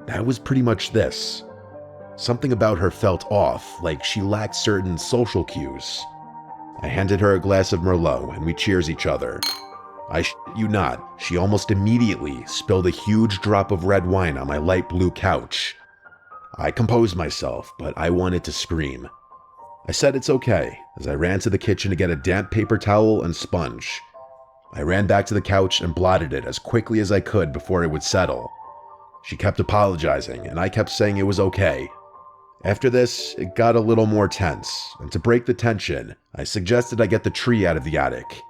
That was pretty much this. Something about her felt off, like she lacked certain social cues. I handed her a glass of Merlot and we cheers each other. I shit you not, she almost immediately spilled a huge drop of red wine on my light blue couch. I composed myself, but I wanted to scream. I said it's okay, as I ran to the kitchen to get a damp paper towel and sponge. I ran back to the couch and blotted it as quickly as I could before it would settle. She kept apologizing, and I kept saying it was okay. After this, it got a little more tense, and to break the tension, I suggested I get the tree out of the attic.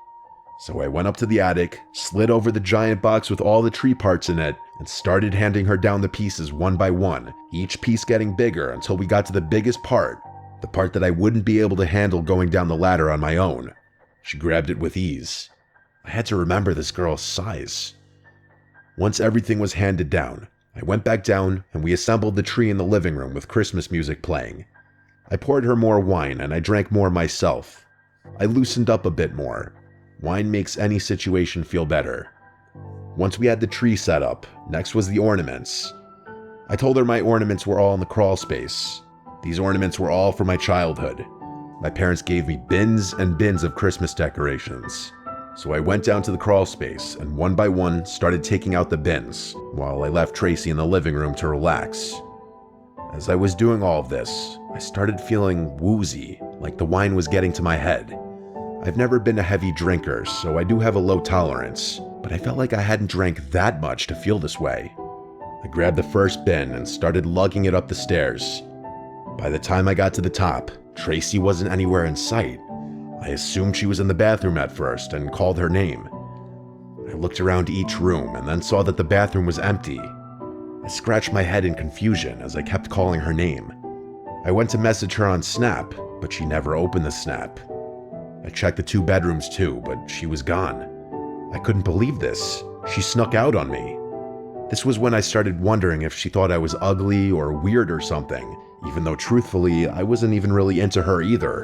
So I went up to the attic, slid over the giant box with all the tree parts in it, and started handing her down the pieces one by one, each piece getting bigger until we got to the biggest part, the part that I wouldn't be able to handle going down the ladder on my own. She grabbed it with ease. I had to remember this girl's size. Once everything was handed down, I went back down and we assembled the tree in the living room with Christmas music playing. I poured her more wine and I drank more myself. I loosened up a bit more. Wine makes any situation feel better. Once we had the tree set up, next was the ornaments. I told her my ornaments were all in the crawl space. These ornaments were all from my childhood. My parents gave me bins and bins of Christmas decorations. So I went down to the crawl space and one by one started taking out the bins while I left Tracy in the living room to relax. As I was doing all of this, I started feeling woozy, like the wine was getting to my head. I've never been a heavy drinker, so I do have a low tolerance, but I felt like I hadn't drank that much to feel this way. I grabbed the first bin and started lugging it up the stairs. By the time I got to the top, Tracy wasn't anywhere in sight. I assumed she was in the bathroom at first and called her name. I looked around each room and then saw that the bathroom was empty. I scratched my head in confusion as I kept calling her name. I went to message her on Snap, but she never opened the Snap. I checked the 2 bedrooms too, but she was gone. I couldn't believe this. She snuck out on me. This was when I started wondering if she thought I was ugly or weird or something, even though truthfully, I wasn't even really into her either.